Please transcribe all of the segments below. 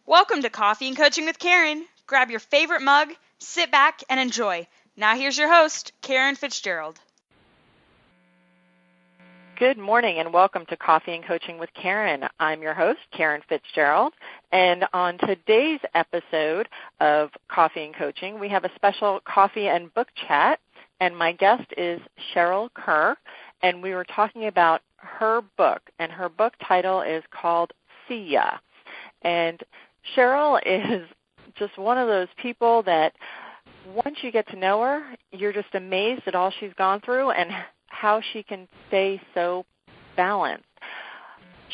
Welcome to Coffee and Coaching with Caryn. Grab your favorite mug, sit back, and enjoy. Now here's your host, Caryn Fitzgerald. Good morning and welcome to Coffee and Coaching with Caryn. I'm your host, Caryn Fitzgerald, and on today's episode of Coffee and Coaching, we have a special coffee and book chat, and my guest is Cheryl Kerr, and we were talking about her book, and her book title is called See Ya. And Cheryl is just one of those people that once you get to know her, you're just amazed at all she's gone through and how she can stay so balanced.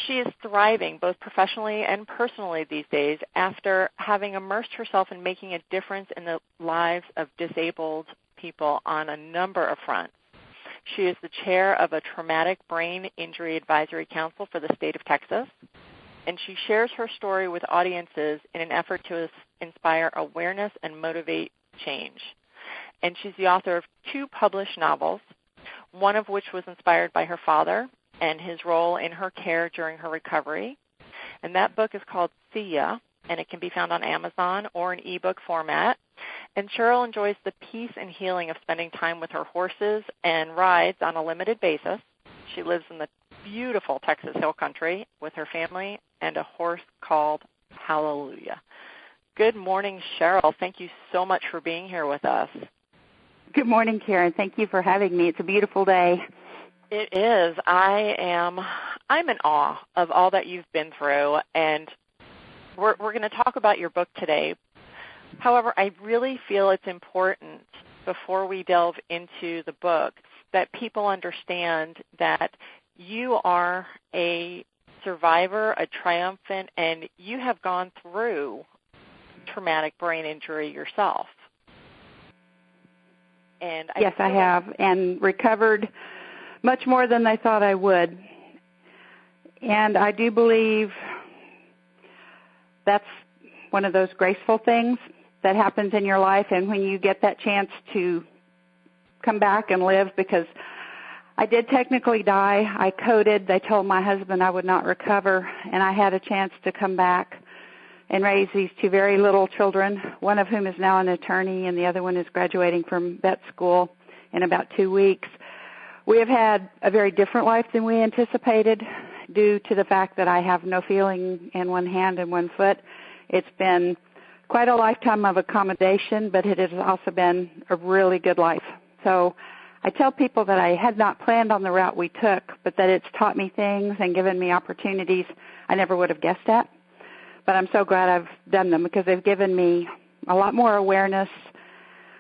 She is thriving both professionally and personally these days after having immersed herself in making a difference in the lives of disabled people on a number of fronts. She is the chair of a Traumatic Brain Injury Advisory Council for the state of Texas, and she shares her story with audiences in an effort to inspire awareness and motivate change. And she's the author of 2 published novels, one of which was inspired by her father and his role in her care during her recovery. And that book is called See Ya, and it can be found on Amazon or in ebook format. And Cheryl enjoys the peace and healing of spending time with her horses and rides on a limited basis. She lives in the beautiful Texas Hill Country with her family and a horse called Hallelujah. Good morning, Cheryl. Thank you so much for being here with us. Good morning, Caryn. Thank you for having me. It's a beautiful day. It is. I'm in awe of all that you've been through, and we're going to talk about your book today. However, I really feel it's important before we delve into the book that people understand that you are a survivor, a triumphant, and you have gone through traumatic brain injury yourself. And yes, I have, and recovered much more than I thought I would. And I do believe that's one of those graceful things that happens in your life, and when you get that chance to come back and live, because I did technically die. I coded. They told my husband I would not recover, and I had a chance to come back and raise these 2 very little children, one of whom is now an attorney and the other one is graduating from vet school in about 2 weeks. We have had a very different life than we anticipated due to the fact that I have no feeling in one hand and one foot. It's been quite a lifetime of accommodation, but it has also been a really good life. So I tell people that I had not planned on the route we took, but that it's taught me things and given me opportunities I never would have guessed at. But I'm so glad I've done them because they've given me a lot more awareness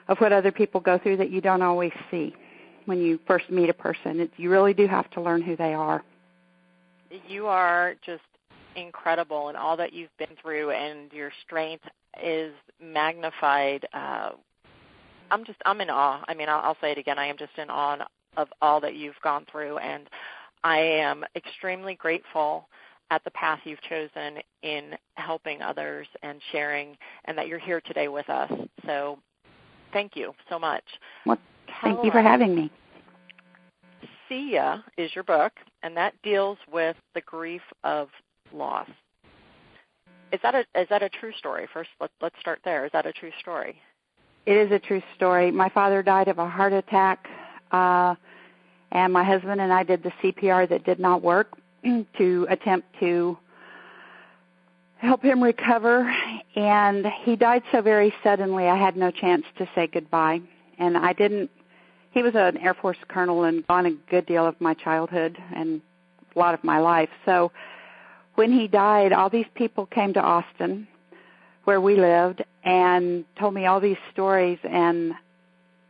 of what other people go through that you don't always see when you first meet a person. You really do have to learn who they are. You are just incredible in all that you've been through, and your strength is magnified. I'm in awe. I mean, I'll say it again. I am just in awe of all that you've gone through, and I am extremely grateful at the path you've chosen in helping others and sharing, and that you're here today with us. So thank you so much. Well, thank you for having me. See Ya is your book, and that deals with the grief of loss. Is that a true story? First, let's start there. Is that a true story? It is a true story. My father died of a heart attack, and my husband and I did the CPR that did not work to attempt to help him recover, and he died so very suddenly I had no chance to say goodbye. And he was an Air Force colonel and gone a good deal of my childhood and a lot of my life. So when he died, all these people came to Austin, where we lived, and told me all these stories, and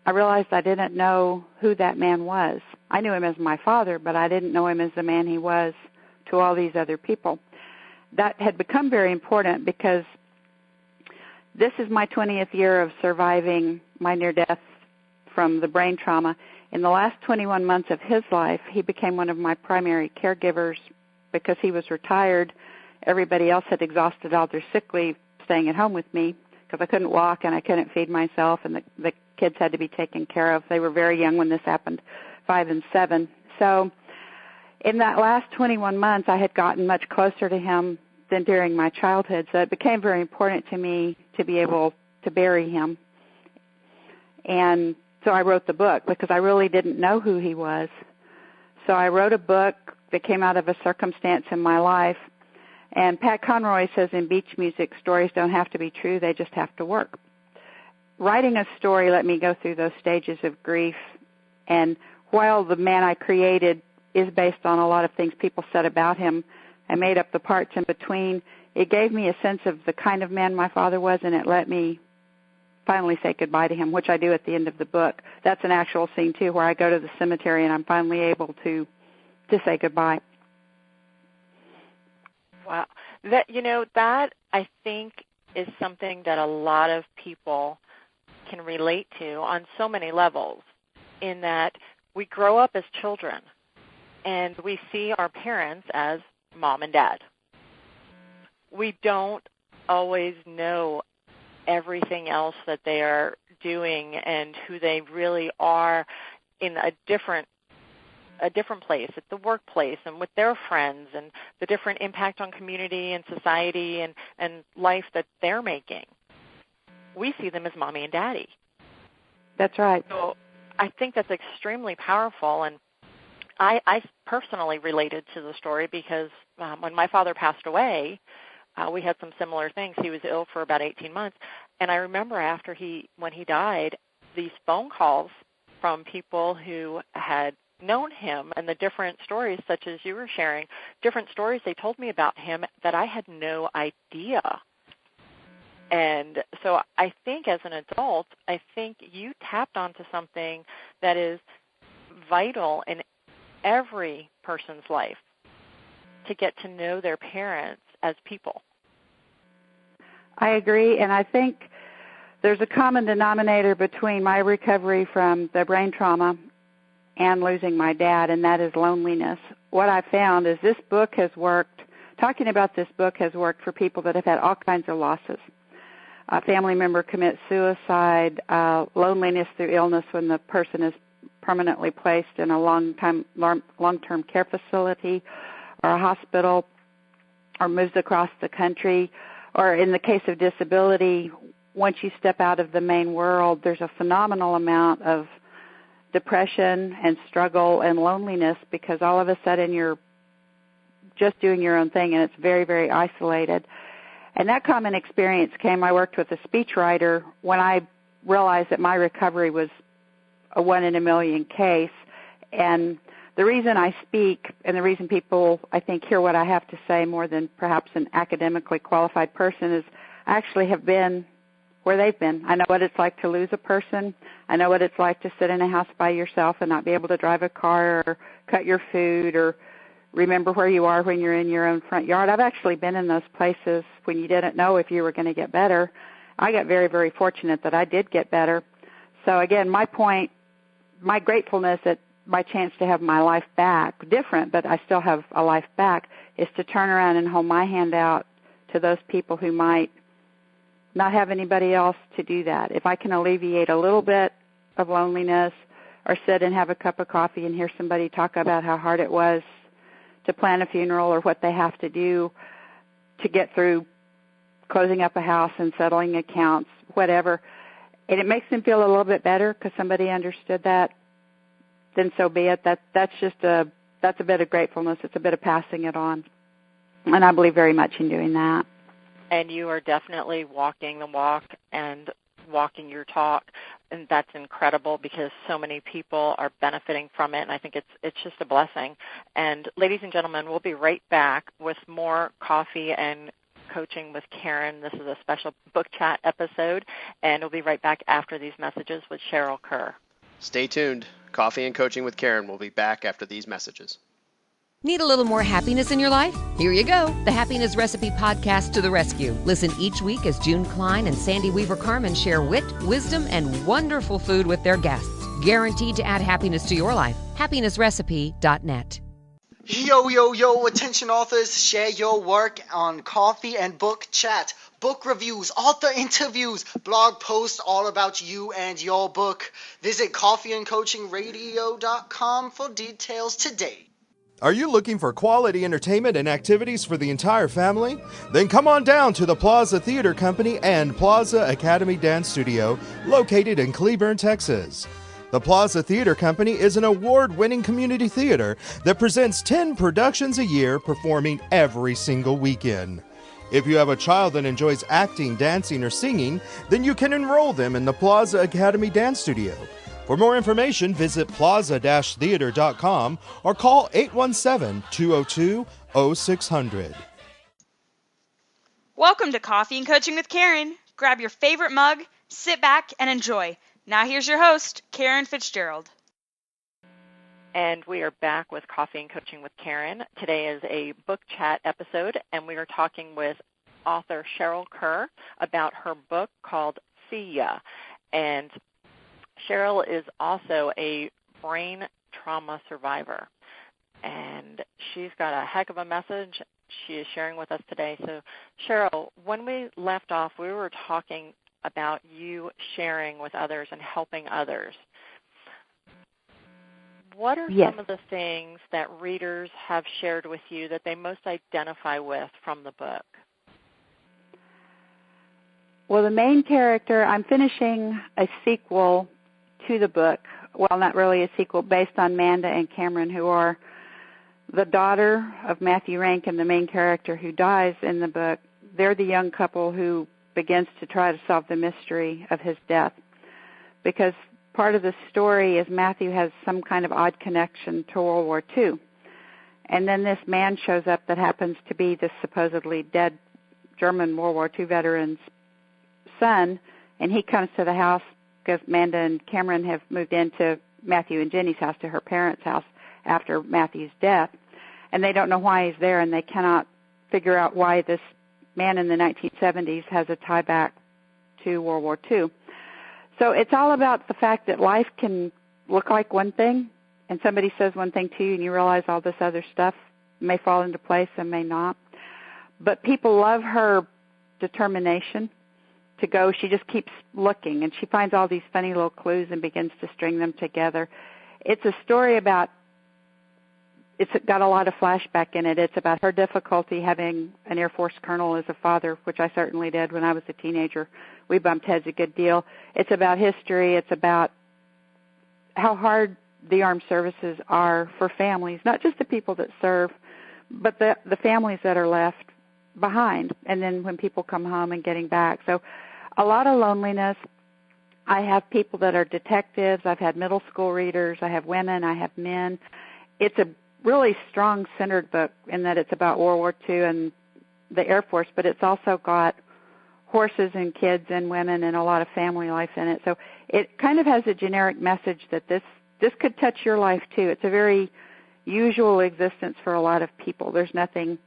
I realized I didn't know who that man was. I knew him as my father, but I didn't know him as the man he was to all these other people. That had become very important because this is my 20th year of surviving my near death from the brain trauma. In the last 21 months of his life, he became one of my primary caregivers because he was retired. Everybody else had exhausted all their sick leave staying at home with me because I couldn't walk and I couldn't feed myself, and the kids had to be taken care of. They were very young when this happened, 5 and 7. So in that last 21 months, I had gotten much closer to him than during my childhood. So it became very important to me to be able to bury him. And so I wrote the book because I really didn't know who he was. So I wrote a book that came out of a circumstance in my life. And Pat Conroy says in Beach Music, stories don't have to be true, they just have to work. Writing a story let me go through those stages of grief. And while the man I created is based on a lot of things people said about him, I made up the parts in between. It gave me a sense of the kind of man my father was, and it let me finally say goodbye to him, which I do at the end of the book. That's an actual scene, too, where I go to the cemetery and I'm finally able to say goodbye. Wow. That I think is something that a lot of people can relate to on so many levels, in that we grow up as children and we see our parents as mom and dad. We don't always know everything else that they are doing and who they really are in a different place, at the workplace and with their friends, and the different impact on community and society and life that they're making. We see them as mommy and daddy. That's right. So I think that's extremely powerful, and I personally related to the story because when my father passed away, we had some similar things. He was ill for about 18 months, and I remember when he died, these phone calls from people who had known him and the different stories, such as you were sharing, different stories they told me about him that I had no idea. And so I think as an adult, I think you tapped onto something that is vital in every person's life, to get to know their parents as people. I agree, and I think there's a common denominator between my recovery from the brain trauma and losing my dad, and that is loneliness. What I found is this book has worked, talking about this book has worked for people that have had all kinds of losses. A family member commits suicide, loneliness through illness when the person is permanently placed in a long-term care facility or a hospital, or moves across the country, or in the case of disability, once you step out of the main world, there's a phenomenal amount of depression and struggle and loneliness because all of a sudden you're just doing your own thing and it's very, very isolated. And that common experience I worked with a speechwriter when I realized that my recovery was a 1 in a million case. And the reason I speak and the reason people, I think, hear what I have to say more than perhaps an academically qualified person is I actually have been where they've been. I know what it's like to lose a person. I know what it's like to sit in a house by yourself and not be able to drive a car or cut your food or remember where you are when you're in your own front yard. I've actually been in those places when you didn't know if you were going to get better. I got very, very fortunate that I did get better. So, again, my point, my gratefulness at my chance to have my life back, different, but I still have a life back, is to turn around and hold my hand out to those people who might not have anybody else to do that. If I can alleviate a little bit of loneliness or sit and have a cup of coffee and hear somebody talk about how hard it was to plan a funeral or what they have to do to get through closing up a house and settling accounts, whatever, and it makes them feel a little bit better because somebody understood that, then so be it. That's a bit of gratefulness. It's a bit of passing it on. And I believe very much in doing that. And you are definitely walking the walk and walking your talk, and that's incredible because so many people are benefiting from it, and I think it's just a blessing. And ladies and gentlemen, we'll be right back with more Coffee and Coaching with Caryn. This is a special book chat episode, and we'll be right back after these messages with Cheryl Kerr. Stay tuned. Coffee and Coaching with Caryn will be back after these messages. Need a little more happiness in your life? Here you go. The Happiness Recipe Podcast to the rescue. Listen each week as June Klein and Sandy Weaver Carmen share wit, wisdom, and wonderful food with their guests. Guaranteed to add happiness to your life. happinessrecipe.net. Yo, attention authors, share your work on Coffee and Book Chat. Book reviews, author interviews, blog posts all about you and your book. Visit coffeeandcoachingradio.com for details today. Are you looking for quality entertainment and activities for the entire family? Then come on down to the Plaza Theater Company and Plaza Academy Dance Studio, located in Cleburne, Texas. The Plaza Theater Company is an award-winning community theater that presents 10 productions a year, performing every single weekend. If you have a child that enjoys acting, dancing, or singing, then you can enroll them in the Plaza Academy Dance Studio. For more information, visit plaza-theater.com or call 817-202-0600. Welcome to Coffee and Coaching with Caryn. Grab your favorite mug, sit back, and enjoy. Now here's your host, Caryn Fitzgerald. And we are back with Coffee and Coaching with Caryn. Today is a book chat episode, and we are talking with author Cheryl Kerr about her book called See Ya. And Cheryl is also a brain trauma survivor, and she's got a heck of a message she is sharing with us today. So, Cheryl, when we left off, we were talking about you sharing with others and helping others. What are some of the things that readers have shared with you that they most identify with from the book? Well, the main character, I'm finishing a sequel to the book. Well, not really a sequel, based on Manda and Cameron, who are the daughter of Matthew Rankin, the main character who dies in the book. They're the young couple who begins to try to solve the mystery of his death. Because part of the story is Matthew has some kind of odd connection to World War II. And then this man shows up that happens to be the supposedly dead German World War II veteran's son, and he comes to the house because Manda and Cameron have moved into Matthew and Jenny's house, to her parents' house, after Matthew's death. And they don't know why he's there, and they cannot figure out why this man in the 1970s has a tie back to World War II. So it's all about the fact that life can look like one thing, and somebody says one thing to you, and you realize all this other stuff may fall into place and may not. But people love her determination to go. She just keeps looking, and she finds all these funny little clues and begins to string them together. It's a story about, it's got a lot of flashback in it. It's about her difficulty having an Air Force colonel as a father, which I certainly did when I was a teenager. We bumped heads a good deal. It's about history. It's about how hard the armed services are for families, not just the people that serve, but the families that are left behind, and then when people come home and getting back. So a lot of loneliness. I have people that are detectives. I've had middle school readers. I have women. I have men. It's a really strong centered book in that it's about World War II and the Air Force, but it's also got horses and kids and women and a lot of family life in it. So it kind of has a generic message that this could touch your life too. It's a very usual existence for a lot of people. There's nothing,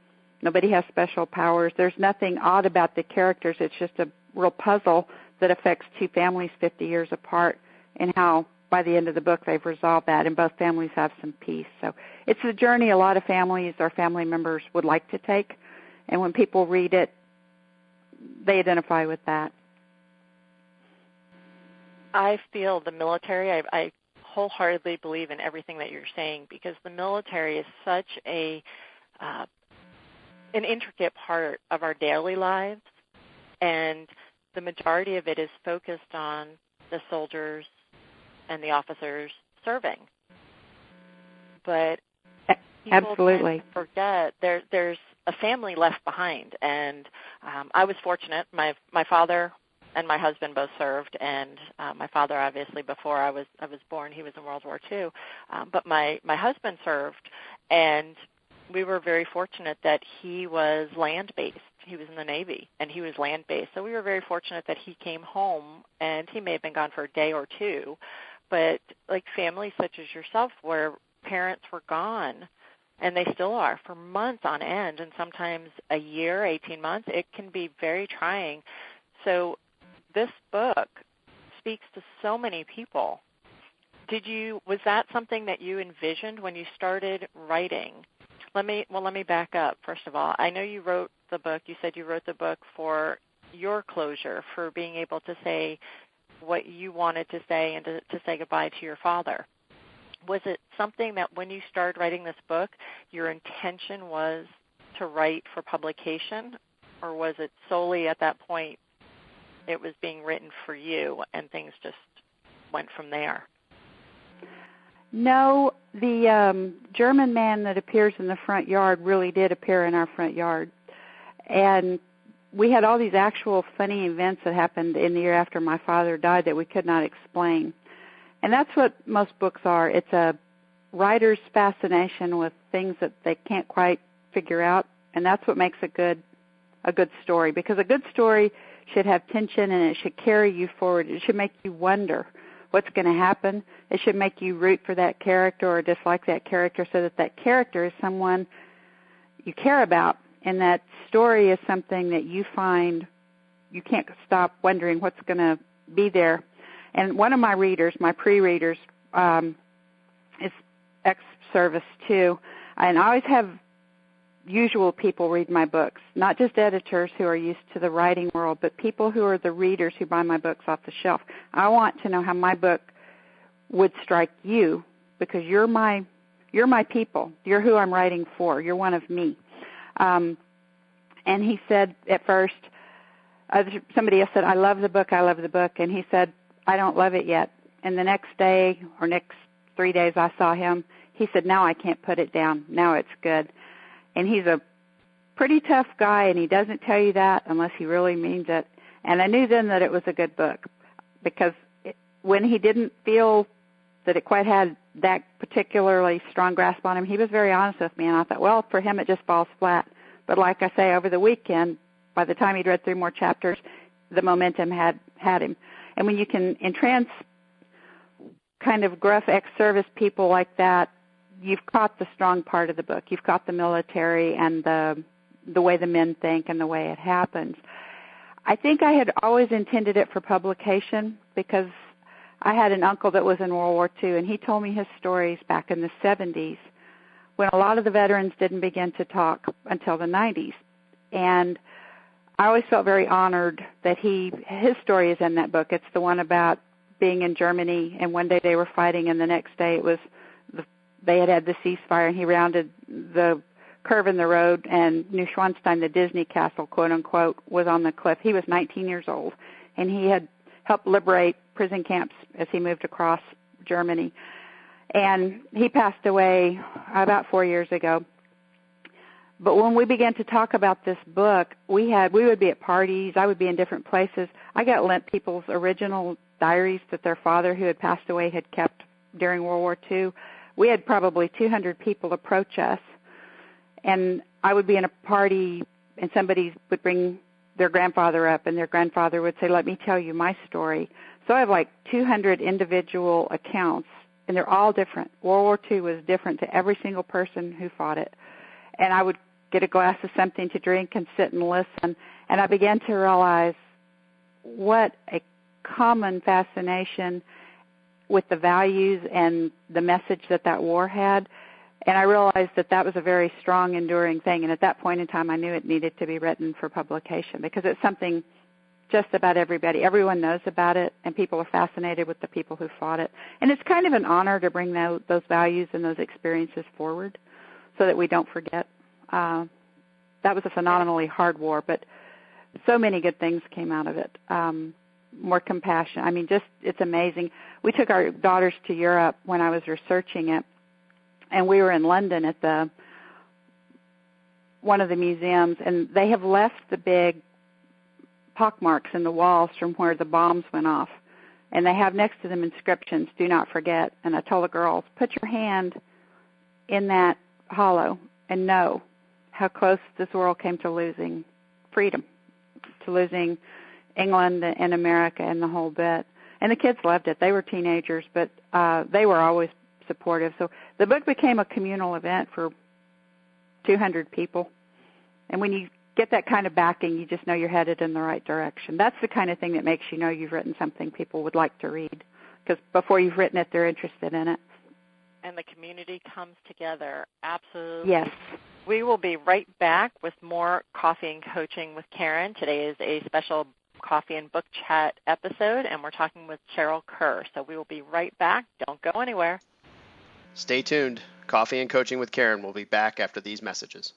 nobody has special powers. There's nothing odd about the characters. It's just a real puzzle that affects two families 50 years apart, and how by the end of the book they've resolved that and both families have some peace. So it's a journey a lot of families or family members would like to take, and when people read it, they identify with that. I feel the military, I wholeheartedly believe in everything that you're saying, because the military is such an intricate part of our daily lives, and the majority of it is focused on the soldiers and the officers serving. But people Absolutely tend to forget there's a family left behind, and I was fortunate. My father and my husband both served, and my father, obviously, before I was born, he was in World War II. But my husband served, and we were very fortunate that he was land-based. He was in the Navy, and he was land-based. So we were very fortunate that he came home, and he may have been gone for a day or two. But like families such as yourself, where parents were gone, and they still are for months on end, and sometimes a year, 18 months, it can be very trying. So this book speaks to so many people. Was that something that you envisioned when you started writing? Let me back up, first of all. I know you wrote the book. You said you wrote the book for your closure, for being able to say what you wanted to say and to say goodbye to your father. Was it something that when you started writing this book, your intention was to write for publication, or was it solely at that point it was being written for you and things just went from there? No, the German man that appears in the front yard really did appear in our front yard. And we had all these actual funny events that happened in the year after my father died that we could not explain. And that's what most books are. It's a writer's fascination with things that they can't quite figure out, and that's what makes a good story. Because a good story should have tension, and it should carry you forward. It should make you wonder what's going to happen. It should make you root for that character or dislike that character, so that that character is someone you care about, and that story is something that you find you can't stop wondering what's going to be there. And one of my readers, my pre-readers, is ex-service too, and I always have usual people read my books, not just editors who are used to the writing world, but people who are the readers who buy my books off the shelf. I want to know how my book would strike you, because you're my people. You're who I'm writing for. You're one of me. And he said at first, somebody else said, I love the book, and he said, I don't love it yet. And the next day or next 3 days I saw him, he said, now I can't put it down. Now it's good. And he's a pretty tough guy, and he doesn't tell you that unless he really means it. And I knew then that it was a good book, because when he didn't feel that it quite had that particularly strong grasp on him, he was very honest with me, and I thought, well, for him it just falls flat. But like I say, over the weekend, by the time he'd read 3 more chapters, the momentum had him. And when you can entrance kind of gruff ex-service people like that, you've caught the strong part of the book. You've caught the military and the way the men think and the way it happens. I think I had always intended it for publication, because I had an uncle that was in World War II, and he told me his stories back in the 70s when a lot of the veterans didn't begin to talk until the 90s. And I always felt very honored that his story is in that book. It's the one about being in Germany, and one day they were fighting, and the next day it was they had the ceasefire, and he rounded the curve in the road, and Neuschwanstein, the Disney castle, quote unquote, was on the cliff. He was 19 years old, and he had helped liberate prison camps as he moved across Germany. And he passed away about 4 years ago. But when we began to talk about this book, we would be at parties. I would be in different places. I got lent people's original diaries that their father, who had passed away, had kept during World War II. We had probably 200 people approach us, and I would be in a party, and somebody would bring their grandfather up, and their grandfather would say, let me tell you my story. So I have like 200 individual accounts, and they're all different. World War II was different to every single person who fought it. And I would get a glass of something to drink and sit and listen, and I began to realize what a common fascination with the values and the message that war had. And I realized that was a very strong, enduring thing. And at that point in time, I knew it needed to be written for publication, because it's something just about everyone knows about it, and people are fascinated with the people who fought it. And it's kind of an honor to bring those values and those experiences forward so that we don't forget. That was a phenomenally hard war, but so many good things came out of it. More compassion. I mean, it's amazing. We took our daughters to Europe when I was researching it, and we were in London at one of the museums, and they have left the big pockmarks in the walls from where the bombs went off, and they have next to them inscriptions, do not forget. And I told the girls, put your hand in that hollow and know how close this world came to losing freedom, to losing England and America and the whole bit. And the kids loved it. They were teenagers, but they were always supportive. So the book became a communal event for 200 people. And when you get that kind of backing, you just know you're headed in the right direction. That's the kind of thing that makes you know you've written something people would like to read, because before you've written it, they're interested in it. And the community comes together. Absolutely. Yes. We will be right back with more Coffee and Coaching with Caryn. Today is a special Coffee and Book Chat episode, and we're talking with Cheryl Kerr. So we will be right back. Don't go anywhere. Stay tuned. Coffee and Coaching with Caryn will be back after these messages.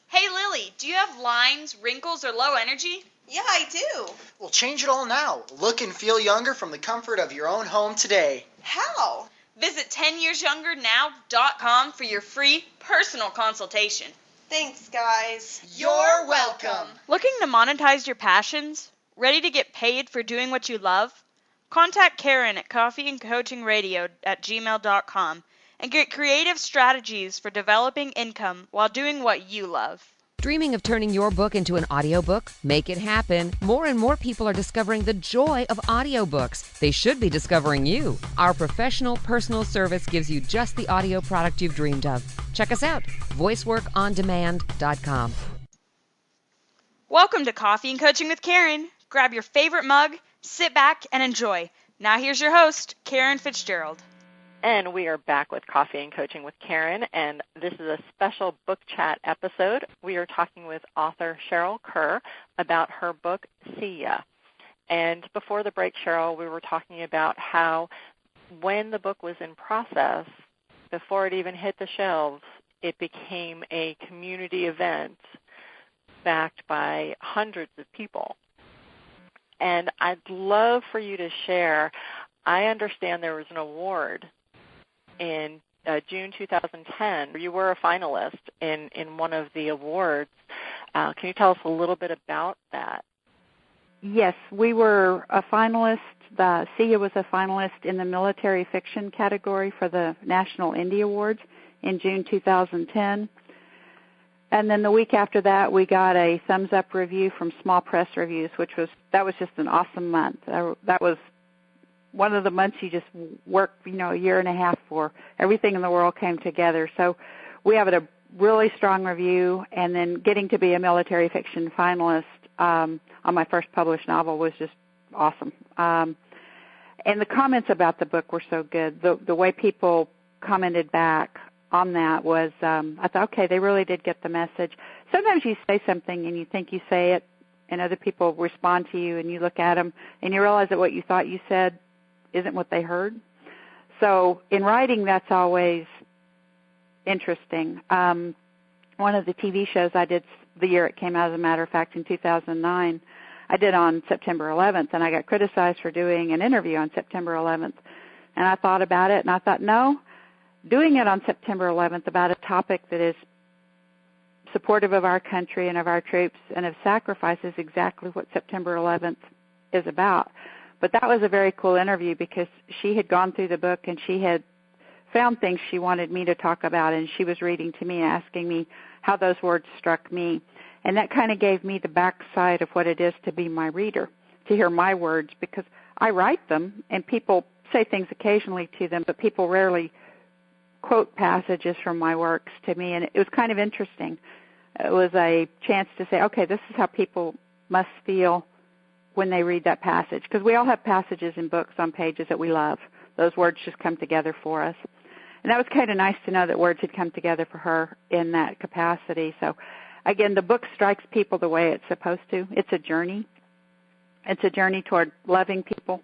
Hey Lily, do you have lines, wrinkles, or low energy? Yeah, I do. Well, change it all now. Look and feel younger from the comfort of your own home today. How? Visit 10yearsyoungernow.com for your free personal consultation. Thanks, guys. You're welcome. Looking to monetize your passions? Ready to get paid for doing what you love? Contact Caryn at coffeeandcoachingradio@gmail.com and get creative strategies for developing income while doing what you love. Dreaming of turning your book into an audiobook? Make it happen. More and more people are discovering the joy of audiobooks. They should be discovering you. Our professional personal service gives you just the audio product you've dreamed of. Check us out, voiceworkondemand.com. Welcome to Coffee and Coaching with Caryn. Grab your favorite mug, sit back, and enjoy. Now here's your host, Caryn Fitzgerald. And we are back with Coffee and Coaching with Caryn, and this is a special book chat episode. We are talking with author Cheryl Kerr about her book, See Ya. And before the break, Cheryl, we were talking about how when the book was in process, before it even hit the shelves, it became a community event backed by hundreds of people. And I'd love for you to share, I understand there was an award in June 2010. You were a finalist in one of the awards. Can you tell us a little bit about that? Yes, we were a finalist. SIA was a finalist in the military fiction category for the National Indie Awards in June 2010. And then the week after that, we got a thumbs up review from Small Press Reviews, that was just an awesome month. That was one of the months you just worked, a year and a half for. Everything in the world came together. So we have a really strong review, and then getting to be a military fiction finalist on my first published novel was just awesome. And the comments about the book were so good. The way people commented back on that was, I thought, okay, they really did get the message. Sometimes you say something and you think you say it, and other people respond to you, and you look at them, and you realize that what you thought you said isn't what they heard. So in writing, that's always interesting. One of the TV shows I did the year it came out, as a matter of fact, in 2009, I did on September 11th, and I got criticized for doing an interview on September 11th. And I thought about it, and I thought, no, doing it on September 11th about a topic that is supportive of our country and of our troops and of sacrifice is exactly what September 11th is about. But that was a very cool interview because she had gone through the book and she had found things she wanted me to talk about, and she was reading to me, asking me how those words struck me. And that kind of gave me the backside of what it is to be my reader, to hear my words, because I write them and people say things occasionally to them, but people rarely quote passages from my works to me, and it was kind of interesting. It was a chance to say, okay, this is how people must feel when they read that passage, because we all have passages in books on pages that we love. Those words just come together for us. And that was kind of nice to know that words had come together for her in that capacity. So, again, the book strikes people the way it's supposed to. It's a journey. It's a journey toward loving people,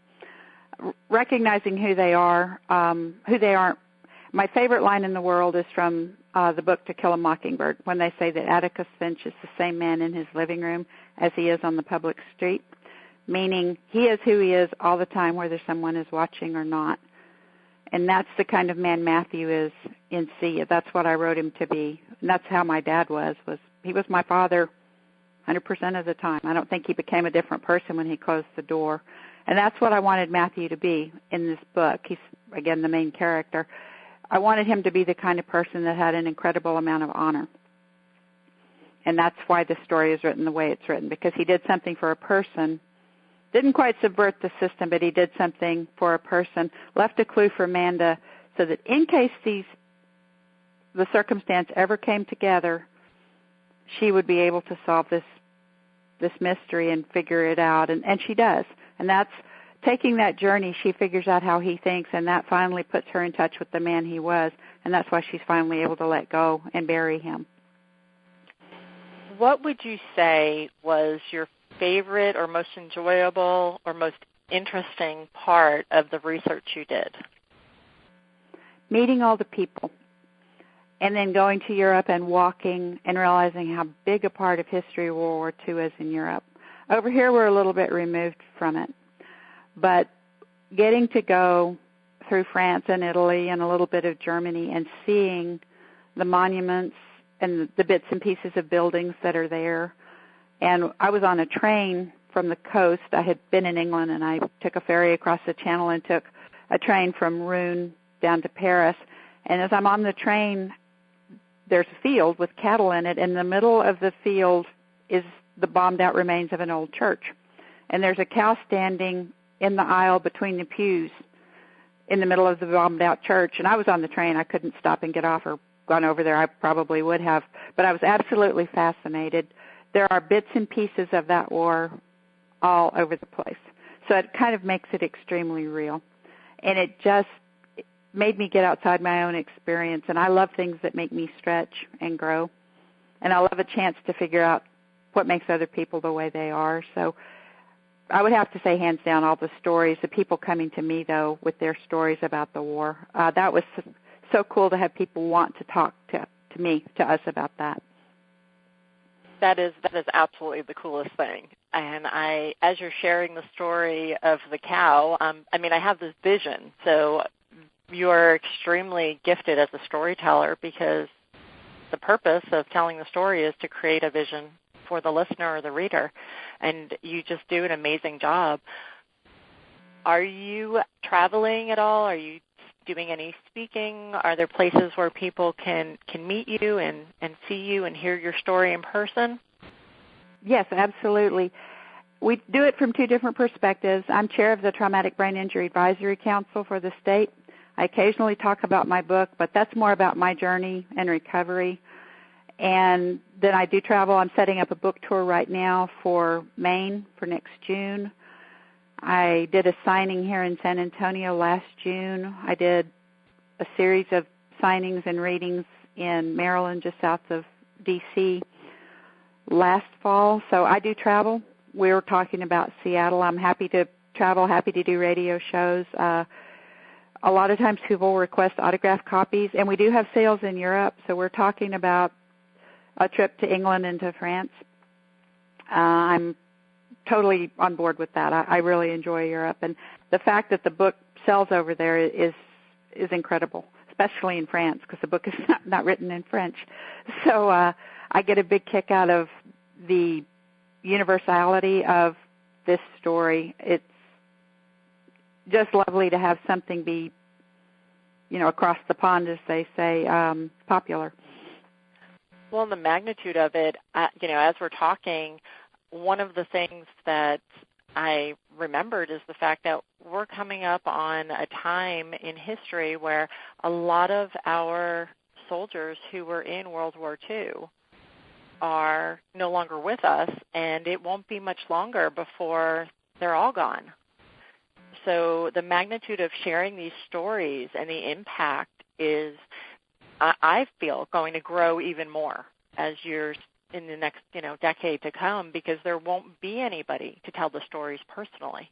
recognizing who they are, who they aren't. My favorite line in the world is from the book To Kill a Mockingbird, when they say that Atticus Finch is the same man in his living room as he is on the public street, meaning he is who he is all the time, whether someone is watching or not. And that's the kind of man Matthew is in See Ya. That's what I wrote him to be. And that's how my dad was he was my father 100% of the time. I don't think he became a different person when he closed the door. And that's what I wanted Matthew to be in this book. He's, again, the main character. I wanted him to be the kind of person that had an incredible amount of honor. And that's why the story is written the way it's written, because he did something for a person, didn't quite subvert the system, but he did something for a person, left a clue for Amanda so that in case the circumstance ever came together, she would be able to solve this mystery and figure it out, and she does. And that's taking that journey, she figures out how he thinks, and that finally puts her in touch with the man he was, and that's why she's finally able to let go and bury him. What would you say was your favorite or most enjoyable or most interesting part of the research you did? meeting all the people, and then going to Europe and walking and realizing how big a part of history World War II is in Europe. Over here, we're a little bit removed from it. But getting to go through France and Italy and a little bit of Germany and seeing the monuments and the bits and pieces of buildings that are there. And I was on a train from the coast. I had been in England, and I took a ferry across the channel and took a train from Rouen down to Paris. And as I'm on the train, there's a field with cattle in it. In the middle of the field is the bombed-out remains of an old church. And there's a cow standing in the aisle between the pews in the middle of the bombed-out church. And I was on the train. I couldn't stop and get off or gone over there. I probably would have. But I was absolutely fascinated. There are bits and pieces of that war all over the place. So it kind of makes it extremely real. And it just made me get outside my own experience. And I love things that make me stretch and grow. And I love a chance to figure out what makes other people the way they are. So I would have to say, hands down, all the stories, the people coming to me, though, with their stories about the war, that was so cool to have people want to talk to me, to us about that. That is absolutely the coolest thing. And as you're sharing the story of the cow, I have this vision. So you're extremely gifted as a storyteller, because the purpose of telling the story is to create a vision for the listener or the reader. And you just do an amazing job. Are you traveling at all? Are you doing any speaking? Are there places where people can meet you and see you and hear your story in person? Yes, absolutely. We do it from two different perspectives. I'm chair of the Traumatic Brain Injury Advisory Council for the state. I occasionally talk about my book, but that's more about my journey and recovery. And then I do travel. I'm setting up a book tour right now for Maine for next June. I did a signing here in San Antonio last June. I did a series of signings and readings in Maryland, just south of D.C., last fall. So I do travel. We were talking about Seattle. I'm happy to travel, happy to do radio shows. A lot of times people request autographed copies, and we do have sales in Europe. So we're talking about a trip to England and to France. I'm totally on board with that. I really enjoy Europe, and the fact that the book sells over there is incredible, especially in France, because the book is not written in French. So I get a big kick out of the universality of this story. It's just lovely to have something be, across the pond, as they say, popular. Well, and the magnitude of it, as we're talking, one of the things that I remembered is the fact that we're coming up on a time in history where a lot of our soldiers who were in World War II are no longer with us, and it won't be much longer before they're all gone. So the magnitude of sharing these stories and the impact is, I feel, going to grow even more as you're in the next, decade to come, because there won't be anybody to tell the stories personally.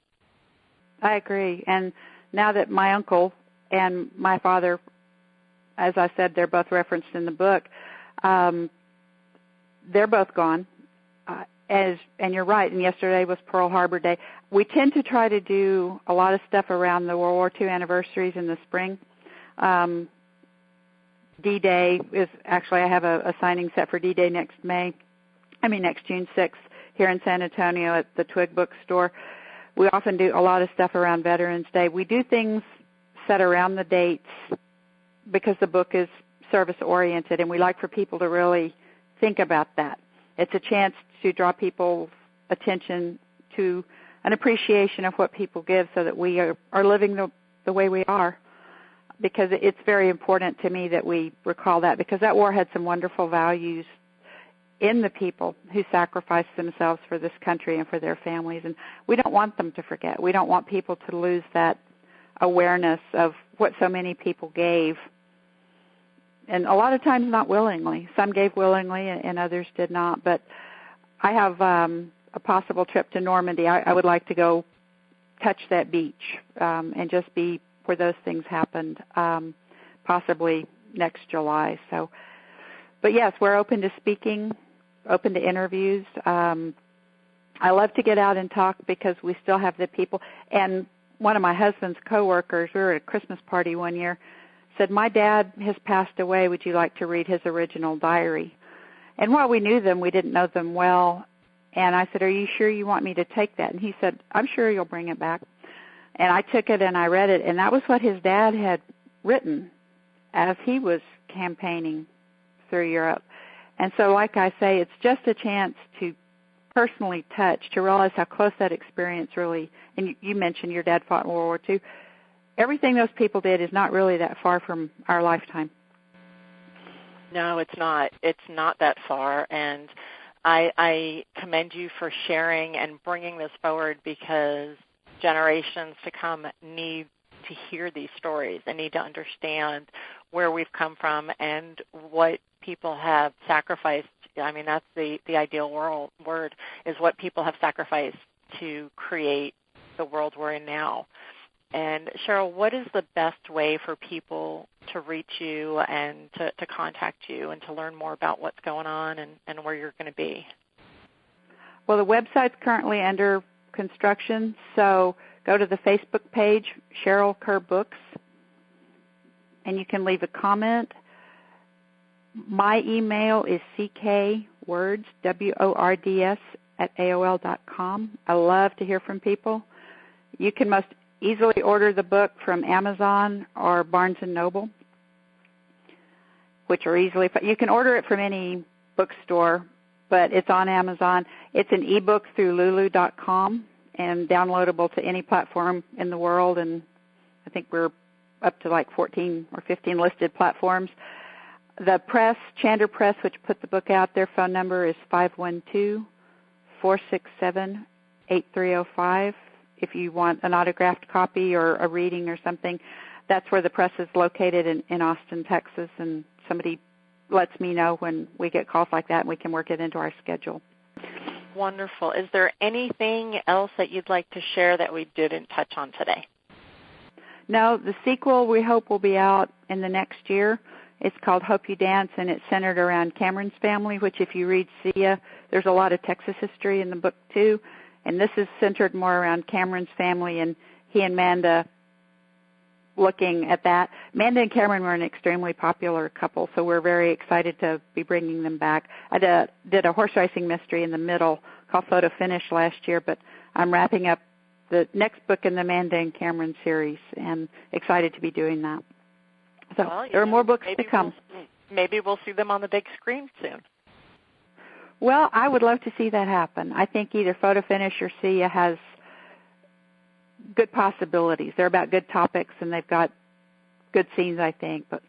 I agree. And now that my uncle and my father, as I said, they're both referenced in the book, they're both gone. And you're right, and yesterday was Pearl Harbor Day. We tend to try to do a lot of stuff around the World War II anniversaries in the spring. D-Day is actually, I have a signing set for D-Day next June 6th here in San Antonio at the Twig Bookstore. We often do a lot of stuff around Veterans Day. We do things set around the dates because the book is service-oriented, and we like for people to really think about that. It's a chance to draw people's attention to an appreciation of what people give so that we are living the way we are, because it's very important to me that we recall that, because that war had some wonderful values in the people who sacrificed themselves for this country and for their families, and we don't want them to forget. We don't want people to lose that awareness of what so many people gave, and a lot of times not willingly. Some gave willingly and others did not, but I have a possible trip to Normandy. I would like to go touch that beach and just be where those things happened. possibly next July. So, but yes, we're open to speaking, open to interviews. I love to get out and talk because we still have the people. And one of my husband's coworkers, we were at a Christmas party one year, said, "My dad has passed away. Would you like to read his original diary?" And while we knew them, we didn't know them well. And I said, "Are you sure you want me to take that?" And he said, "I'm sure you'll bring it back." And I took it and I read it, and that was what his dad had written as he was campaigning through Europe. And so, like I say, it's just a chance to personally touch, to realize how close that experience really, and you mentioned your dad fought in World War II, everything those people did is not really that far from our lifetime. No, it's not. It's not that far, and I commend you for sharing and bringing this forward because generations to come need to hear these stories and need to understand where we've come from and what people have sacrificed. I mean, that's the ideal word is what people have sacrificed to create the world we're in now. And Cheryl, what is the best way for people to reach you and to contact you and to learn more about what's going on and where you're going to be? Well, the website's currently under construction, so go to the Facebook page, Cheryl Kerr Books, and you can leave a comment. My email is ckwords, words, @AOL.com. I love to hear from people. You can most easily order the book from Amazon or Barnes & Noble, which are easily, you can order it from any bookstore, but it's on Amazon. It's an ebook through lulu.com and downloadable to any platform in the world, and I think we're up to like 14 or 15 listed platforms. The press, Chander Press, which put the book out, their phone number is 512-467-8305. If you want an autographed copy or a reading or something, that's where the press is located in Austin, Texas, and somebody lets me know when we get calls like that, and we can work it into our schedule. Wonderful. Is there anything else that you'd like to share that we didn't touch on today? No, the sequel we hope will be out in the next year. It's called Hope You Dance, and it's centered around Cameron's family, which if you read Sia, there's a lot of Texas history in the book too. And this is centered more around Cameron's family and he and Manda looking at that. Manda and Cameron were an extremely popular couple, so we're very excited to be bringing them back. I did a horse racing mystery in the middle called Photo Finish last year, but I'm wrapping up the next book in the Manda and Cameron series and excited to be doing that. So there are more books to come. Maybe we'll see them on the big screen soon. Well, I would love to see that happen. I think either Photo Finish or Sia has good possibilities. They're about good topics, and they've got good scenes, I think. But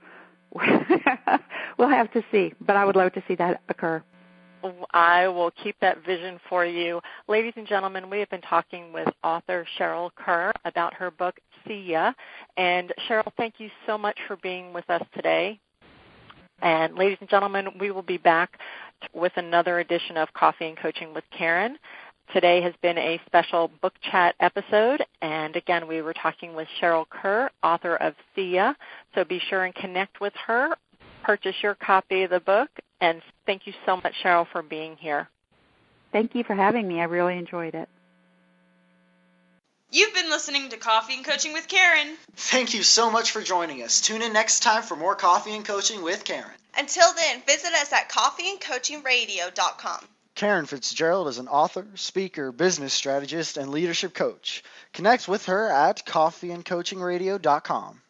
we'll have to see. But I would love to see that occur. I will keep that vision for you. Ladies and gentlemen, we have been talking with author Cheryl Kerr about her book, Sia. And Cheryl, thank you so much for being with us today. And ladies and gentlemen, we will be back with another edition of Coffee and Coaching with Caryn. Today has been a special book chat episode, and again, we were talking with Cheryl Kerr, author of Sia. So be sure and connect with her, purchase your copy of the book, and thank you so much, Cheryl, for being here. Thank you for having me. I really enjoyed it. You've been listening to Coffee and Coaching with Caryn. Thank you so much for joining us. Tune in next time for more Coffee and Coaching with Caryn. Until then, visit us at coffeeandcoachingradio.com. Caryn Fitzgerald is an author, speaker, business strategist, and leadership coach. Connect with her at coffeeandcoachingradio.com.